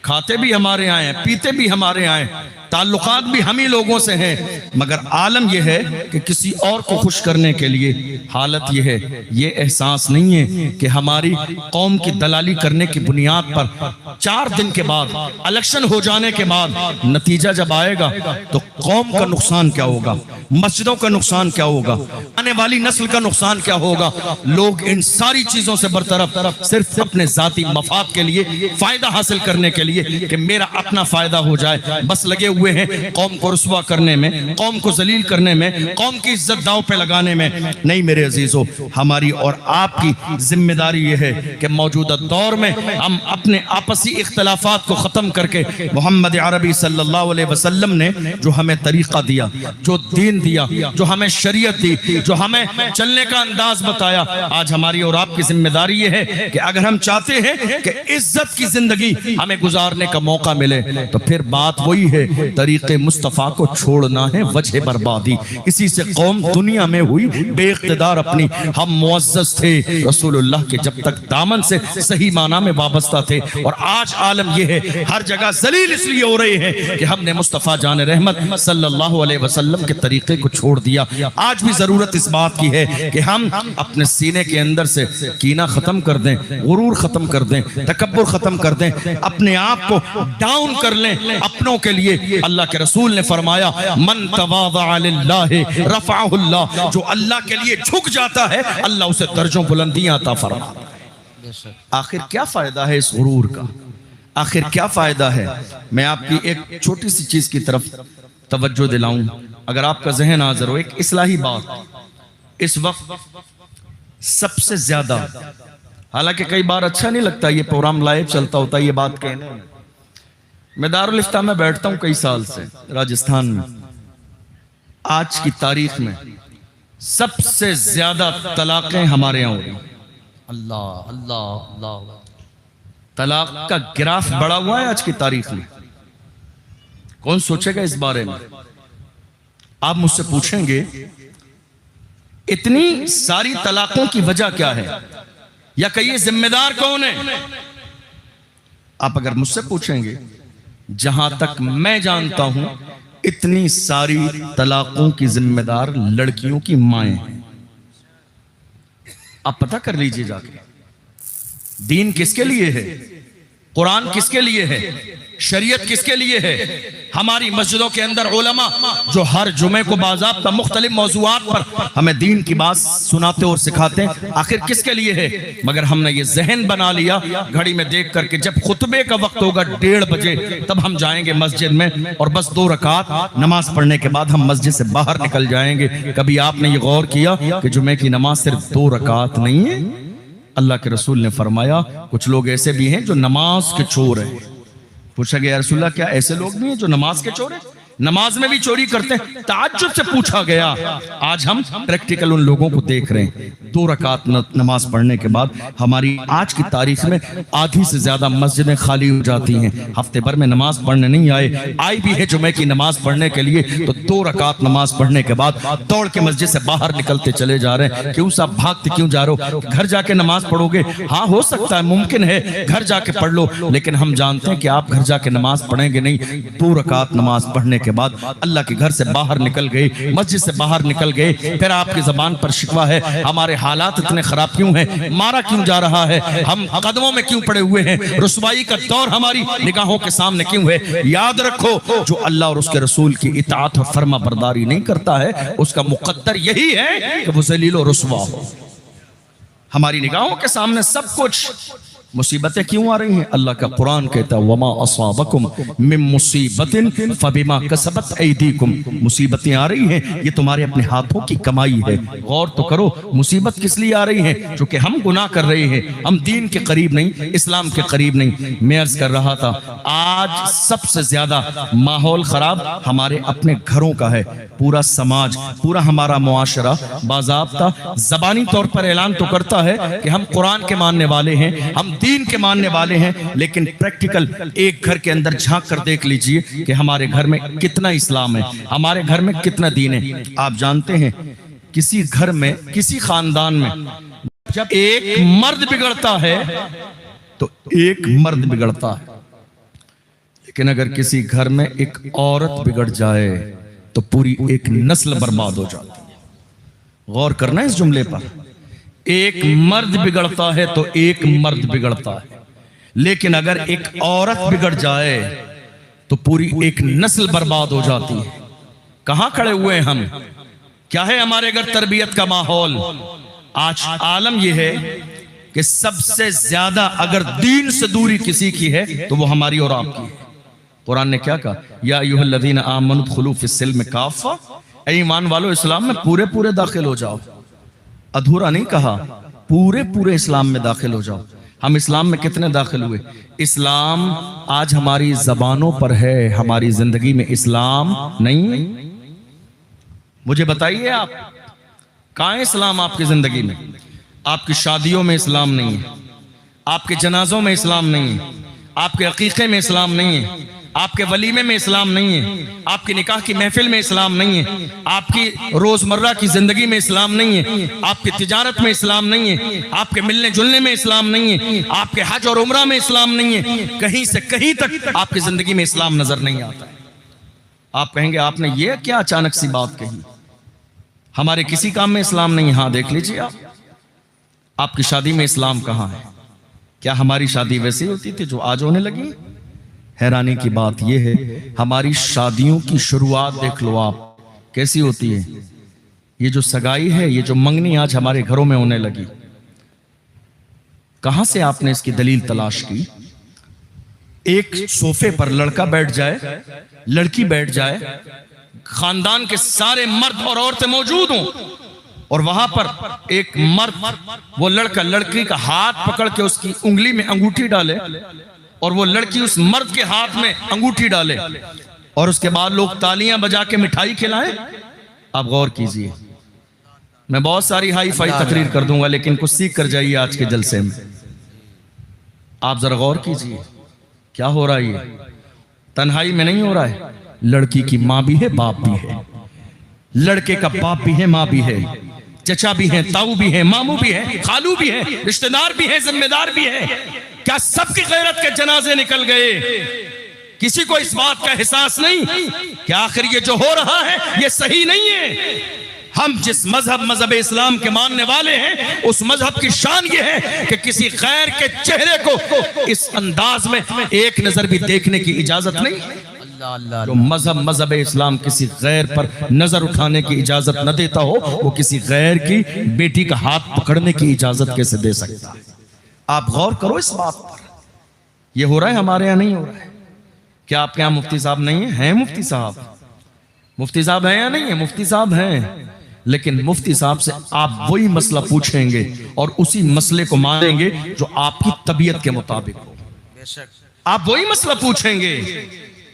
खाते भी हमारे यहाँ हैं, पीते भी हमारे यहाँ हैं, ताल्लुकात भी हम ही लोगों से हैं। मगर आलम यह है कि किसी और को खुश करने के लिए हालत यह है, ये एहसास नहीं है कि हमारी कौम की दलाली करने की बुनियाद पर 4 दिन के बाद, इलेक्शन हो जाने के बाद नतीजा जब आएगा तो कौम का नुकसान क्या होगा, मस्जिदों का नुकसान क्या होगा, आने वाली नस्ल का नुकसान क्या होगा। लोग इन सारी चीजों से बरतरफ सिर्फ अपने जाती मफाद के लिए, फायदा हासिल करने के लिए कि मेरा अपना फायदा हो जाए, बस लगे हुए हुए हैं कौम को रुस्वा करने में, कौम को जलील करने में, कौम की इज्जत दांव पे लगाने में। नहीं मेरे अजीजों, हमारी और आपकी जिम्मेदारी यह है कि मौजूदा दौर में हम अपने आपसी इख्तलाफात को ख़त्म करके मोहम्मद अरबी सल्लल्लाहु अलैहि वसल्लम ने जो हमें तरीक़ा दिया, जो दीन दिया, जो हमें शरीयत दी, जो हमें चलने का अंदाज बताया, आज हमारी और आपकी जिम्मेदारी यह है कि अगर हम चाहते हैं कि इज्जत की जिंदगी हमें गुजारने का मौका मिले तो फिर बात वही है, तरीक़े मुस्तफ़ा को छोड़ना है वजह बर्बादी। इसी से कौम दुनिया में हुई बेइख्तिदार अपनी। हम मुअज़्ज़ज़ थे रसूलुल्लाह के जब तक दामन से सही माना में वाबस्ता थे, और आज आलम यह है हर जगह जलील इसलिए हो रहे हैं कि हमने मुस्तफ़ा जान रहमत सल्लल्लाहु अलैहि वसल्लम के तरीक़े को छोड़ दिया। आज भी ज़रूरत इस बात की है कि हम अपने सीने के अंदर से कीना ख़त्म कर दें, गुरूर ख़त्म कर दें, तकब्बुर ख़त्म कर दें, अपने आप को डाउन कर लें अपनों के लिए। अल्लाह के रसूल ने फरमाया मन तवाज़अ लिल्लाहि रफ़अहुल्लाह, जो अल्लाह के लिए झुक जाता है अल्लाह उसे दर्जों बुलंदियां अता फरमाता है। आखिर क्या फायदा है इस गुरूर का, आखिर क्या फायदा है? मैं आपकी एक छोटी सी चीज की तरफ तवज्जो दिलाऊं, अगर आपका जहन हाज़िर हो। एक इस्लाही बात इस वक्त सबसे ज्यादा, हालांकि कई बार अच्छा नहीं लगता ये प्रोग्राम लाइव चलता होता है ये बात कहने में। मैं दारुल इफ्ता में बैठता हूं कई साल से राजस्थान में। आज की तारीख में सबसे ज्यादा तलाकें हमारे यहाँ हो रही। अल्लाह अल्लाह अल्लाह। तलाक का ग्राफ बढ़ा हुआ है आज की तारीख में। कौन सोचेगा इस बारे में? आप मुझसे पूछेंगे इतनी सारी तलाकों की वजह क्या है, या कहिए जिम्मेदार कौन है? आप अगर मुझसे पूछेंगे, जहां तक मैं जानता हूं इतनी सारी तलाकों की जिम्मेदार लड़कियों की माएं हैं। आप पता कर लीजिए जाके, दीन किसके लिए है, कुरान किसके लिए है, शरीयत किसके लिए है। हमारी मस्जिदों के अंदर उलमा जो हर जुमे को बाज़ाब्ता मुख्तलिफ मौज़ूआत पर हमें दीन की बात सुनाते और सिखाते हैं, आखिर किसके लिए है? मगर हमने ये जहन बना लिया घड़ी में देख करके जब खुतबे का वक्त होगा 1:30 बजे तब हम जाएंगे मस्जिद में और बस 2 रकात नमाज पढ़ने के बाद हम मस्जिद से बाहर निकल जाएंगे। कभी आपने ये गौर किया कि जुमे की नमाज सिर्फ 2 रकात नहीं है? अल्लाह के रसूल ने फरमाया कुछ लोग ऐसे भी हैं जो नमाज के चोर हैं। पूछा गया रसूलल्लाह क्या ऐसे लोग भी हैं जो नमाज के चोर हैं, नमाज में भी चोरी करते हैं? ताज्जुब से पूछा गया। आज हम प्रैक्टिकल उन लोगों को देख रहे हैं। 2 रकात नमाज पढ़ने के बाद हमारी आज की तारीख में आधी से ज्यादा मस्जिदें खाली हो जाती हैं। हफ्ते भर में नमाज पढ़ने नहीं आए, आई भी है जुमे की नमाज पढ़ने के लिए तो 2 रकात नमाज पढ़ने के बाद दौड़ के मस्जिद से बाहर निकलते चले जा रहे हैं। क्यों साहब भागते क्यों जा रहे हो? घर जाके नमाज पढ़ोगे? हाँ हो सकता है, मुमकिन है घर जाके पढ़ लो, लेकिन हम जानते हैं कि आप घर जाके नमाज पढ़ेंगे नहीं। 2 रकात नमाज पढ़ने के बाद अल्लाह के घर से बाहर निकल गए, मस्जिद से बाहर निकल गए, फिर आपकी जबान पर शिकवा है हमारे हालात इतने खराब क्यों हैं, मारा क्यों जा रहा है, हम कदमों में क्यों पड़े हुए हैं, रुसवाई का दौर हमारी निगाहों के सामने क्यों है? याद रखो जो अल्लाह और उसके रसूल की इताअत और फर्मा बरदारी नहीं करता है उसका मुकद्दर यही है कि वो जलील और रुसवा हो। हमारी निगाहों के सामने सब कुछ। मुसीबतें क्यों आ रही हैं? अल्लाह का कुरान कहता है वमा असाबकुम मिन मुसीबतिन फबिमा कसबत ऐदीकुम। मुसीबतें आ रही हैं ये तुम्हारे अपने हाथों की कमाई है। गौर तो करो मुसीबत किस लिए आ रही है? क्योंकि हम गुनाह कर रहे हैं, हम दीन के करीब नहीं, इस्लाम के करीब नहीं। मैं अर्ज कर रहा था आज सबसे ज्यादा माहौल खराब हमारे अपने घरों का है। पूरा समाज, पूरा हमारा मुआशरा बाज़ाब्ता जबानी तौर पर ऐलान तो करता है कि हम कुरान के मानने वाले हैं, हम दीन के मानने वाले हैं, लेकिन प्रैक्टिकल एक घर के अंदर झांक कर देख लीजिए कि हमारे घर में कितना इस्लाम है, हमारे घर में कितना दीन है। आप जानते हैं किसी घर में, किसी खानदान में जब एक मर्द बिगड़ता है तो एक मर्द बिगड़ता है, लेकिन अगर किसी घर में एक औरत बिगड़ जाए तो पूरी एक नस्ल बर्बाद हो जाती है। गौर करना इस जुमले पर। एक मर्द बिगड़ता है तो एक मर्द बिगड़ता है, लेकिन अगर एक औरत बिगड़ जाए तो पूरी एक नस्ल बर्बाद हो जाती है। कहां खड़े हुए हैं हम? क्या है हमारे घर तरबियत का माहौल? आज आलम यह है कि सबसे ज्यादा अगर दीन से दूरी किसी की है तो वो हमारी और आपकी है। कुरान ने क्या कहा, या अय्युहल्लज़ीना आमनु उदखुलू फिस्सिल्म काफ़ा, ऐ ईमान वालो इस्लाम में पूरे पूरे दाखिल हो जाओ। अधूरा नहीं कहा, पूरे पूरे इस्लाम में दाखिल हो जाओ। हम इस्लाम में कितने दाखिल हुए? इस्लाम आज हमारी जबानों पर है, हमारी जिंदगी में इस्लाम नहीं है। मुझे बताइए आप, कहाँ है इस्लाम आपकी जिंदगी में? आपकी शादियों में इस्लाम नहीं है, आपके जनाजों में इस्लाम नहीं है, आपके अकीक़े में इस्लाम नहीं है, आपके वलीमे में इस्लाम नहीं है, आपकी निकाह की महफिल में इस्लाम नहीं है, आपकी रोजमर्रा की जिंदगी में इस्लाम नहीं है, आपकी तिजारत में इस्लाम नहीं है, आपके मिलने जुलने में इस्लाम नहीं है, आपके हज और उम्रा में इस्लाम नहीं है। कहीं से कहीं तक आपकी जिंदगी में इस्लाम नजर नहीं आता है। आप कहेंगे आपने ये क्या अचानक सी बात कही, हमारे किसी काम में इस्लाम नहीं। हाँ देख लीजिए आप, आपकी शादी में इस्लाम कहाँ है? क्या हमारी शादी वैसी होती थी जो आज होने लगी? हैरानी की बात यह है, हमारी शादियों की शुरुआत देख लो आप कैसी होती है। ये जो सगाई है, ये जो मंगनी आज हमारे घरों में होने लगी, कहां से आपने इसकी दलील तलाश की? एक सोफे पर लड़का बैठ जाए, लड़की बैठ जाए, खानदान के सारे मर्द और औरतें मौजूद हों, और वहां पर एक मर्द वो लड़का लड़की का हाथ पकड़ के उसकी उंगली में अंगूठी डाले, और वो लड़की उस मर्द के हाथ में अंगूठी डाले, और उसके बाद लोग तालियां बजा के मिठाई खिलाएं। आप गौर कीजिए, मैं बहुत सारी हाई फाई तकरीर कर दूंगा, लेकिन कुछ सीख कर जाइए आज के जलसे में। आप जरा गौर कीजिए क्या हो रहा है। ये तन्हाई में नहीं हो रहा है, लड़की की माँ भी है, बाप भी है, लड़के का बाप भी है, माँ भी है, चचा भी है, ताऊ भी है, मामू भी है, खालू भी है, रिश्तेदार भी है, जिम्मेदार भी है। क्या सबकी गैरत के जनाजे निकल गए? किसी को इस बात का एहसास नहीं कि आखिर ये जो हो रहा है ये सही नहीं है। हम जिस मजहब इस्लाम के मानने वाले हैं, उस मजहब की शान ये है कि किसी गैर के चेहरे को इस अंदाज में एक नजर भी देखने की इजाजत नहीं। जो मजहब इस्लाम किसी गैर पर नजर उठाने की इजाजत न देता हो, वो किसी गैर की बेटी का हाथ पकड़ने की इजाजत कैसे दे सकता है? आप गौर करो इस बात पर। ये हो रहा है हमारे यहाँ नहीं हो रहा है। क्या आपके यहाँ मुफ्ती साहब नहीं है? हैं मुफ्ती साहब? मुफ्ती साहब हैं या नहीं है? मुफ्ती साहब हैं, लेकिन मुफ्ती साहब से आप वही मसला पूछेंगे और उसी मसले को मानेंगे जो आपकी तबीयत के मुताबिक हो। आप वही मसला पूछेंगे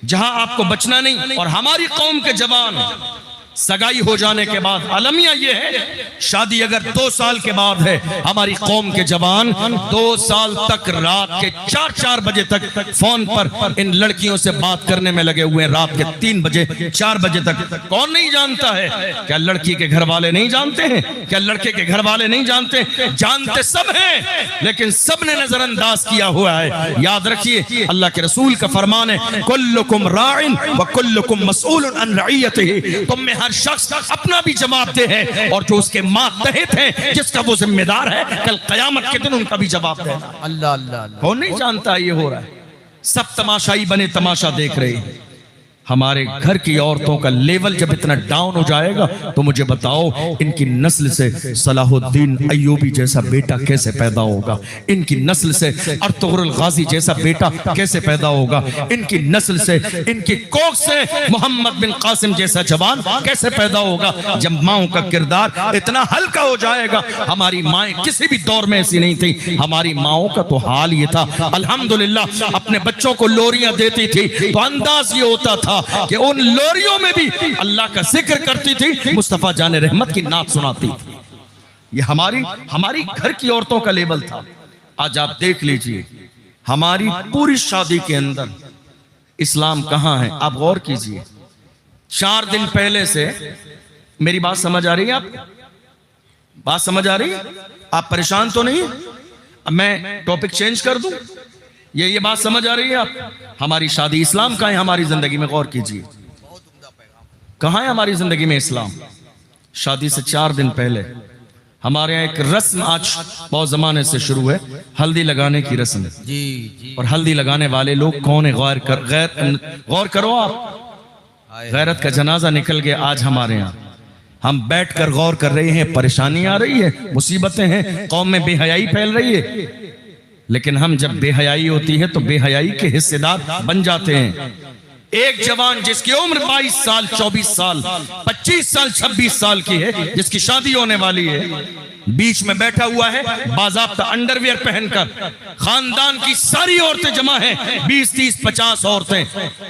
जहां आपको बचना नहीं। और हमारी कौम के जवान सगाई हो जाने के बाद, अलमिया ये है, शादी अगर 2 साल के बाद है, हमारी कौम के जवान 2 साल तक रात के 4-4 बजे तक फोन पर इन लड़कियों से बात करने में लगे हुए हैं, रात के 3 बजे 4 बजे तक। कौन नहीं जानता है? क्या लड़की के घर वाले नहीं जानते हैं? क्या लड़के के घर वाले नहीं जानते? जानते सब हैं, लेकिन सब ने नजरअंदाज किया हुआ है। याद रखिए, अल्लाह के रसूल का फरमान है, कुल्लुकुम राइन व कुल्लुकुम मसऊलुन अन रइयतिही। तुम में हर शख्स अपना भी जवाबदेह है, और जो उसके मातहत है, जिसका वो जिम्मेदार है, कल कयामत के दिन उनका भी जवाब देना। अल्लाह अल्लाह। कौन नहीं जानता ये हो रहा है? सब तमाशाई बने तमाशा देख रहे हैं। हमारे घर की औरतों का लेवल जब इतना डाउन हो जाएगा, तो मुझे बताओ इनकी नस्ल से सलाहुद्दीन अय्यूबी जैसा बेटा कैसे पैदा होगा? इनकी नस्ल से अर्तुगरुल गाजी जैसा बेटा कैसे पैदा होगा? इनकी नस्ल से, इनकी कोख से मोहम्मद बिन कासिम जैसा जवान कैसे पैदा होगा? जब माओं का किरदार इतना हल्का हो जाएगा। हमारी माएं किसी भी दौर में ऐसी नहीं थी। हमारी माओं का तो हाल ये था, अल्हम्दुलिल्लाह, अपने बच्चों को लोरियां देती थी तो अंदाज ये होता था कि उन लोरियों में भी अल्लाह का जिक्र करती थी, मुस्तफा जाने रहमत की नात सुनाती थी। ये हमारी घर की औरतों का लेवल था। आज आप देख लीजिए, हमारी पूरी शादी के अंदर इस्लाम कहां है? आप गौर कीजिए। 4 दिन पहले से, मेरी बात समझ आ रही है? आप बात समझ आ रही है? आप परेशान तो नहीं? अब मैं टॉपिक चेंज कर दूं? ये बात समझ आ रही है आप? हमारी शादी, इस्लाम कहाँ है हमारी जिंदगी में? गौर कीजिए, कहाँ है हमारी जिंदगी में इस्लाम? शादी से 4 दिन पहले हमारे यहाँ एक रस्म आज बहुत जमाने से शुरू है, हल्दी लगाने की रस्म। जी। और हल्दी लगाने वाले लोग कौन है? गौर करो आप। गैरत का जनाजा निकल गया आज हमारे यहाँ। हम बैठकर गौर कर रहे हैं, परेशानी आ रही है, मुसीबतें हैं, कौम में बेहयाई फैल रही है। लेकिन हम जब बेहयाई होती है तो बेहयाई के हिस्सेदार बन जाते हैं। एक जवान जिसकी उम्र 22 साल 24 साल 25 साल 26 साल की है, जिसकी शादी होने वाली है, बीच में बैठा हुआ है बाज़ाब्ता अंडरवियर पहनकर। खानदान की सारी औरतें जमा हैं, 20 30 50 औरतें,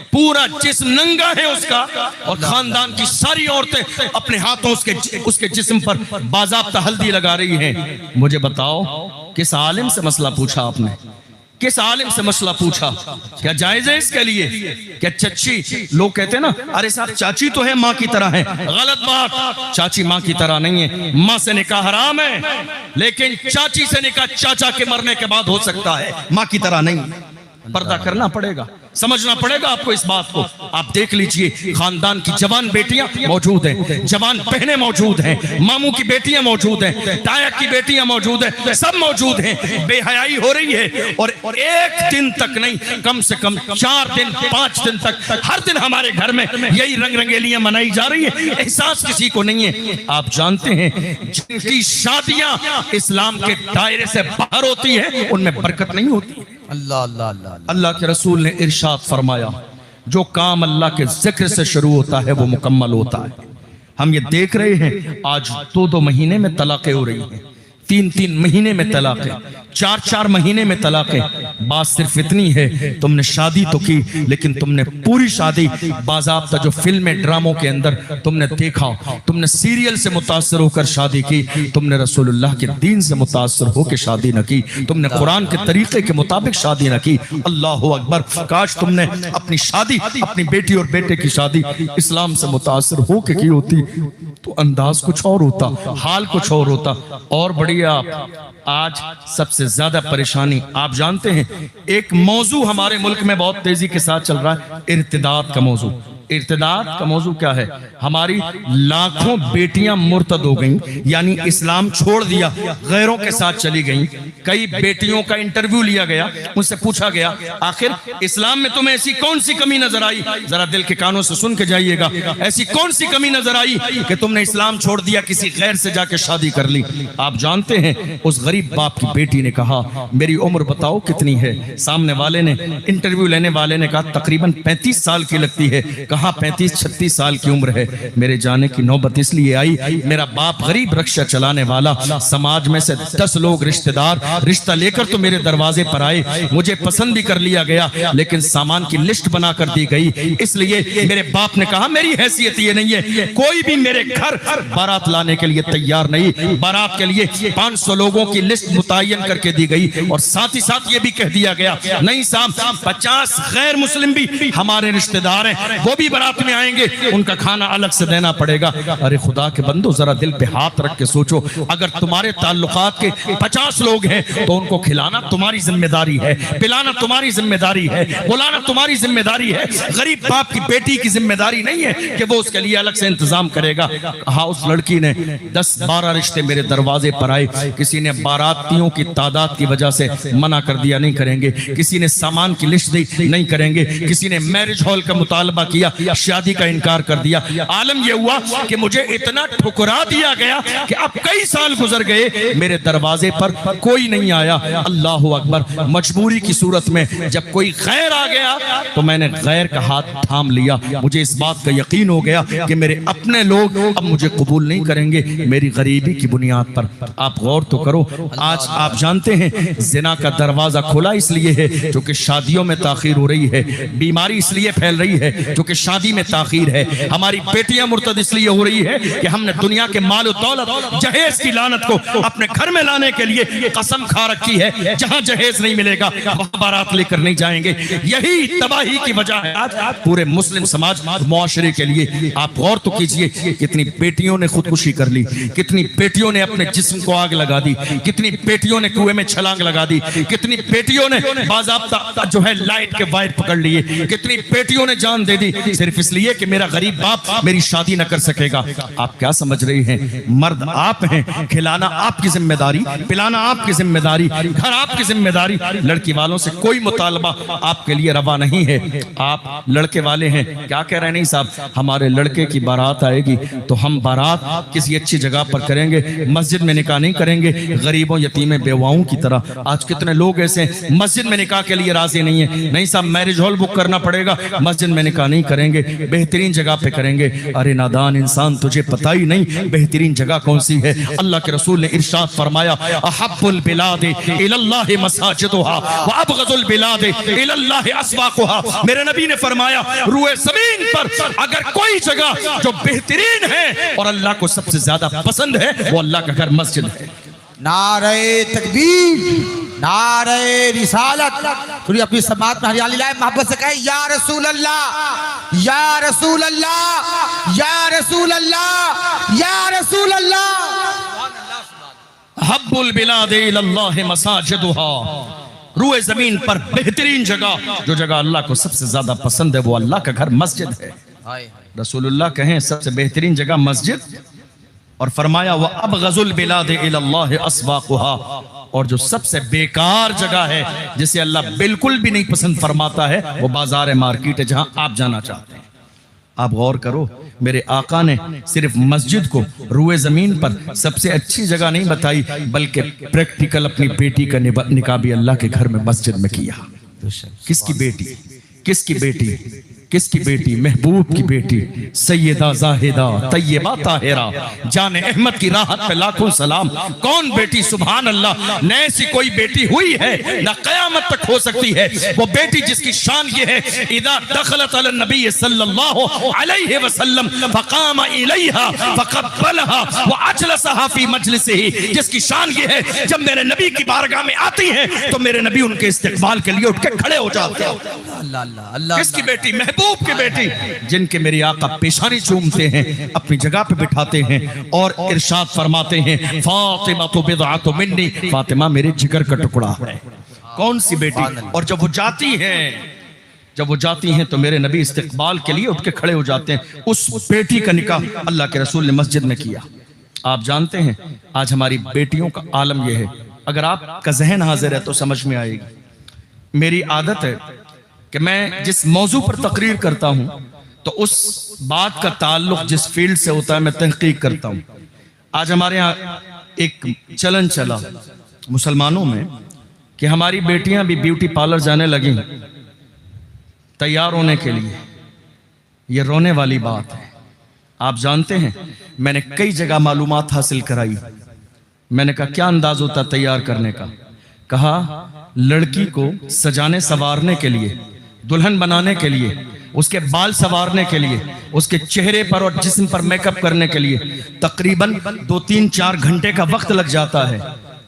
पूरा जिस्म नंगा है उसका, और खानदान की सारी औरतें अपने हाथों उसके जिस्म पर बाज़ाब्ता हल्दी लगा रही हैं। मुझे बताओ, किस आलिम से मसला पूछा आपने? किस आलिम से मसला पूछा? क्या जायज है इसके लिए? क्या चच्ची, लोग कहते हैं ना, अरे साहब चाची तो है माँ की तरह है। गलत बात, चाची माँ की तरह नहीं है। माँ से निकाह हराम है, लेकिन चाची से निकाह चाचा के मरने के बाद हो सकता है, माँ की तरह नहीं। पर्दा करना पड़ेगा, समझना पड़ेगा आपको इस बात को। आप देख लीजिए, खानदान की जवान बेटियां मौजूद हैं, जवान बहनें मौजूद हैं, मामू की बेटियां मौजूद हैं, ताया की बेटियां मौजूद हैं, सब मौजूद हैं। बेहयाई हो रही है, और एक दिन तक नहीं, कम से कम 4 दिन 5 दिन तक हर दिन हमारे घर में यही रंग रंगेलियां मनाई जा रही है। एहसास किसी को नहीं है। आप जानते हैं, जिनकी शादियां इस्लाम के दायरे से बाहर होती है, उनमें बरकत नहीं होती। अल्लाह अल्लाह अल्लाह। अल्लाह के रसूल ने इरशाद फरमाया, जो काम अल्लाह के जिक्र से शुरू होता है वो मुकम्मल होता है। हम ये देख रहे हैं, आज 2-2 महीने में तलाक़ें हो रही हैं, 3-3 महीने में तलाक़ें, 4-4 महीने में तलाक़ें। बात सिर्फ इतनी है, तुमने शादी तो की, लेकिन तुमने पूरी शादी बाज़ाब्ता जो फिल्में ड्रामों के अंदर तुमने देखा, तुमने सीरियल से मुतासर होकर शादी की, तुमने रसूलुल्लाह के दीन से मुतासर होकर शादी न की, तुमने कुरान के तरीके के मुताबिक शादी न की। अल्लाह अकबर, काश तुमने अपनी शादी, अपनी बेटी और बेटे की शादी इस्लाम से मुतासर होकर की होती, तो अंदाज कुछ और होता, हाल कुछ और होता। और बढ़िया, आज सबसे ज्यादा परेशानी आप जानते हैं, एक मौजू हमारे मुल्क में बहुत तेजी के साथ चल रहा है, इर्तिदाद का मौजू। इर्तिदाद का मौजू क्या है? हमारी लाखों बेटियां मुर्तद हो गईं, यानी इस्लाम छोड़ दिया, गैरों के साथ चली गईं। कई बेटियों का इंटरव्यू लिया गया, उनसे पूछा गया, आखिर इस्लाम में तुम्हें ऐसी कौन सी कमी नजर आई? जरा दिल के कानों से सुन के जाइएगा, ऐसी कौन सी कमी नजर आई कि तुमने इस्लाम छोड़ दिया, किसी गैर से जाके शादी कर ली? आप जानते हैं, उस गरीब बाप की बेटी ने कहा, मेरी उम्र बताओ कितनी है? सामने वाले ने, इंटरव्यू लेने वाले ने कहा, तकरीबन 35 साल की लगती है। कहा 35-36 साल की उम्र है। मेरे जाने की नौबत इसलिए आई, मेरा बाप गरीब रिक्शा चलाने वाला, समाज में से 10 लोग रिश्तेदार रिश्ता लेकर तो मेरे दरवाजे पर आए, मुझे पसंद भी कर लिया गया, लेकिन सामान की लिस्ट बना कर दी गई। इसलिए मेरे बाप ने कहा, मेरी हैसियत ये नहीं है, कोई भी मेरे घर बारात लाने के लिए तैयार नहीं। बारात के लिए 500 लोगों की लिस्ट मुतय्यन करके दी गई, और साथ ही साथ ये भी कह दिया गया, नहीं साहब, 50 गैर मुस्लिम भी हमारे रिश्तेदार हैं, वो भी बारात में आएंगे, उनका खाना अलग से देना पड़ेगा। अरे खुदा के बंदो, जरा दिल पे हाथ रख के सोचो, अगर तुम्हारे ताल्लुकात के 50 लोग हैं, तो उनको खिलाना तुम्हारी जिम्मेदारी है, पिलाना तुम्हारी जिम्मेदारी है, बुलाना तुम्हारी जिम्मेदारी है। गरीब बाप की बेटी की जिम्मेदारी नहीं है कि वो उसके लिए अलग से इंतजाम करेगा। हाँ, उस लड़की ने 10-12 रिश्ते मेरे दरवाजे पर आए, किसी ने बारातियों की तादाद की वजह से मना कर दिया, नहीं करेंगे, किसी ने सामान की लिस्ट दी, नहीं करेंगे, किसी ने मैरिज हॉल का मुतालबा किया, शादी का इनकार कर दिया। आलम यह हुआ कि मुझे इतना ठुकरा दिया गया कि अब कई साल गुजर गए, मेरे दरवाजे पर कोई नहीं आया। अल्लाह अकबर, मजबूरी की सूरत में जब कोई गैर आ गया, तो मैंने गैर का हाथ थाम लिया। मुझे इस बात का यकीन हो गया कि मेरे अपने लोग अब मुझे कबूल नहीं करेंगे, मेरी गरीबी की बुनियाद पर। आप गौर तो करो, आज आप जानते हैं, जिना का दरवाजा खुला इसलिए है क्योंकि शादियों में ताखीर हो रही है, बीमारी इसलिए फैल रही है क्योंकि शादी में ताखीर है, हमारी बेटियां मुर्तद इसलिए हो रही है कि हमने दुनिया के माल और दौलत, जहेज की लानत को अपने घर में लाने के लिए कसम खा रखी है, जहां जहेज नहीं मिलेगा वहां बारात लेकर नहीं जाएंगे। यही तबाही की वजह है आज पूरे मुस्लिम समाज मुआशरे के लिए। आप गौर तो कीजिए, कितनी बेटियों ने खुदकुशी कर ली, कितनी बेटियों ने अपने जिस्म को आग लगा दी, कितनी बेटियों ने कुएं में छलांग लगा दी, कितनी बेटियों ने बाज़ाब्ता जो है लाइट के वायर पकड़ लिए, कितनी बेटियों ने जान दे दी, सिर्फ इसलिए कि मेरा गरीब बाप मेरी शादी न कर सकेगा। आप क्या समझ रही हैं? मर्द आप हैं, खिलाना आपकी जिम्मेदारी, पिलाना आपकी जिम्मेदारी, घर आपकी जिम्मेदारी। लड़की वालों से कोई मुतालबा आपके लिए रवा नहीं है। आप लड़के वाले हैं, क्या कह रहे हैं? नहीं साहब, हमारे लड़के की बारात आएगी तो हम बारात किसी अच्छी जगह पर करेंगे, मस्जिद में निकाह नहीं करेंगे गरीबों यतीमें बेवाओं की तरह। आज कितने लोग ऐसे मस्जिद में निकाह के लिए राजी नहीं है। नहीं साहब, मैरिज हॉल बुक करना पड़ेगा, मस्जिद में निकाह नहीं करेंगे, बेहतरीन जगह पे करेंगे। अरे नादान इंसान, तुझे पता ही नहीं बेहतरीन जगह कौन सी है। अल्लाह के रसूल ने इरशाद फरमाया, अहब्बुल बिलाद इलल्लाहि मसाजिदुहा व अबगजुल बिलाद इलल्लाहि अस्वाकुहा। मेरे नबी ने फरमाया, रूए ज़मीन पर अगर कोई जगह जो बेहतरीन है और अल्लाह को सबसे ज्यादा पसंद है, वो अल्लाह का घर मस्जिद है। नारे तकबीर, नारे रिसालत। थोड़ी अपनी समात में हरियाली लाए, मोहब्बत से कहे या रसूल अल्लाह, या रसूल अल्लाह, या रसूल अल्लाह, या रसूल अल्लाह। हब्बुल बिलाद इलल्लाहि मसाजिदुहा। रूए जमीन पर बेहतरीन जगह, जो जगह अल्लाह को सबसे ज्यादा पसंद है, वो अल्लाह का घर मस्जिद है। रसूलुल्लाह कहें सबसे बेहतरीन जगह मस्जिद, और फरमाया वह अब गजुल बिलाद इलल्लाहि अस्वाकुहा। और जो सबसे बेकार जगह है, जिसे अल्लाह बिल्कुल भी नहीं पसंद फरमाता है, वो बाजार है, मार्केट है, जहां आप जाना चाहते हैं। आप गौर करो, मेरे आका ने सिर्फ मस्जिद को रूए जमीन पर सबसे अच्छी जगह नहीं बताई, बल्कि प्रैक्टिकल अपनी बेटी का निकाह भी अल्लाह के घर में मस्जिद में किया। किसकी बेटी? किसकी बेटी? किसकी बेटी? महबूब की बेटी, सैयदा जाहिदा तैयबा ताहिरा, जान अहमद की राहत पे लाखों सलाम। कौन बेटी? सुभान अल्लाह, न ऐसी कोई बेटी हुई है, न कयामत तक हो सकती है। वो बेटी जिसकी शान ये है, इदा दखलत अला नबी सल्लल्लाहु अलैहि वसल्लम फकाम इलैहा फकब्बलहा व अजलसहा फी मजलिसिही। जिसकी शान ये है, जब मेरे नबी की बारगाह में आती हैं तो मेरे नबी उनके इस्तकबाल के लिए उठ के खड़े हो जाते हैं। अल्लाह अल्लाह अल्लाह। किसकी बेटी? महबूब की बेटी, जिनके मेरे आका पेशानी चूमते हैं, अपनी जगह पे बिठाते हैं और इरशाद फरमाते हैं, फातिमा तो बिदअतु मिन्नी, फातिमा मेरे जिगर का टुकड़ा है। कौन सी बेटी? और जब वो जाती हैं तो मेरे नबी इस्तकबाल के लिए उठ के खड़े हो जाते हैं। उस बेटी का निकाह अल्लाह के रसूल ने मस्जिद में किया। आप जानते हैं आज हमारी बेटियों का आलम यह है, अगर आपका जहन हाजिर है तो समझ में आएगी। मेरी आदत है कि मैं जिस मौजू पर तकरीर करता हूं तो उस बात का ताल्लुक जिस फील्ड से होता है मैं तहकीक करता हूं। आज हमारे यहाँ एक चलन चला मुसलमानों में कि हमारी बेटियां भी ब्यूटी पार्लर जाने लगी तैयार होने के लिए। ये रोने वाली बात है। आप जानते हैं, मैंने कई जगह मालूमात हासिल कराई। मैंने कहा क्या अंदाज होता तैयार करने का? कहा लड़की को सजाने संवारने के लिए, दुल्हन बनाने के लिए, उसके बाल संवारने के लिए, उसके चेहरे पर और जिस्म पर मेकअप करने के लिए तकरीबन 2-3-4 घंटे का वक्त लग जाता है।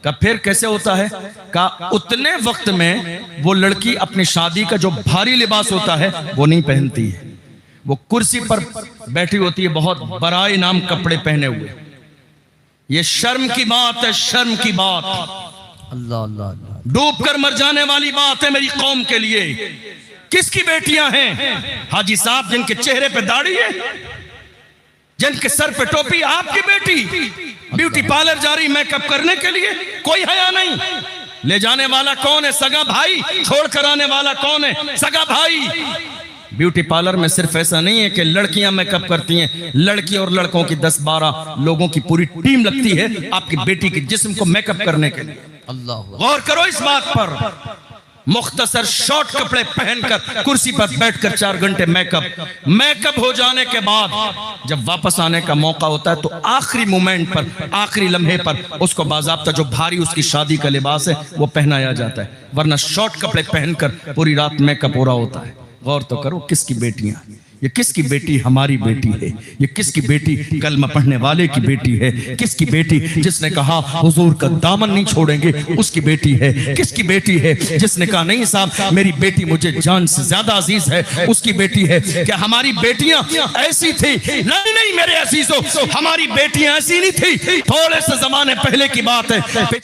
का फिर कैसे होता है? का उतने वक्त में वो लड़की अपनी शादी का जो भारी लिबास होता है वो नहीं पहनती है। वो कुर्सी पर बैठी होती है बहुत बराए नाम कपड़े पहने हुए। ये शर्म की बात है, शर्म की बात। अल्लाह अल्लाह अल्लाह। डूब कर मर जाने वाली बात है मेरी कौम के लिए। किसकी बेटियां हैं? हाजी साहब जिनके चेहरे पे दाढ़ी है, जिनके सर पे टोपी, आपकी बेटी ब्यूटी पार्लर जा रही मेकअप करने के लिए, कोई हया नहीं। ले जाने वाला कौन है? सगा भाई। छोड़ कर आने वाला कौन है? सगा भाई। ब्यूटी पार्लर में सिर्फ ऐसा नहीं है कि लड़कियां मेकअप करती हैं, लड़की और लड़कों की 10-12 लोगों की पूरी टीम लगती है आपकी बेटी के जिस्म को मेकअप करने के लिए। अल्लाह गौर करो इस बात पर। मुख्तसर शॉर्ट कपड़े पहनकर कुर्सी पर बैठकर 4 घंटे मेकअप हो जाने के बाद जब वापस आने का मौका होता है तो आखिरी मोमेंट पर, आखिरी लम्हे पर उसको बाज़ाब्ता जो भारी उसकी शादी का लिबास है वो पहनाया जाता है, वरना शॉर्ट कपड़े पहनकर पूरी रात मेकअप हो रहा होता है। गौर तो करो किसकी बेटियां? ये किसकी बेटी? हमारी बेटी है। ये किसकी बेटी? कलमा पढ़ने वाले की बेटी है। किसकी बेटी? जिसने कहा हुजूर का दामन नहीं छोड़ेंगे, उसकी बेटी है। किसकी बेटी है? जिसने कहा नहीं साहब मेरी बेटी मुझे जान से ज्यादा अजीज है, उसकी बेटी है। क्या हमारी बेटियां ऐसी थी? नहीं नहीं मेरे अजीजों, हमारी बेटियां ऐसी नहीं थी। थोड़े से जमाने पहले की बात है।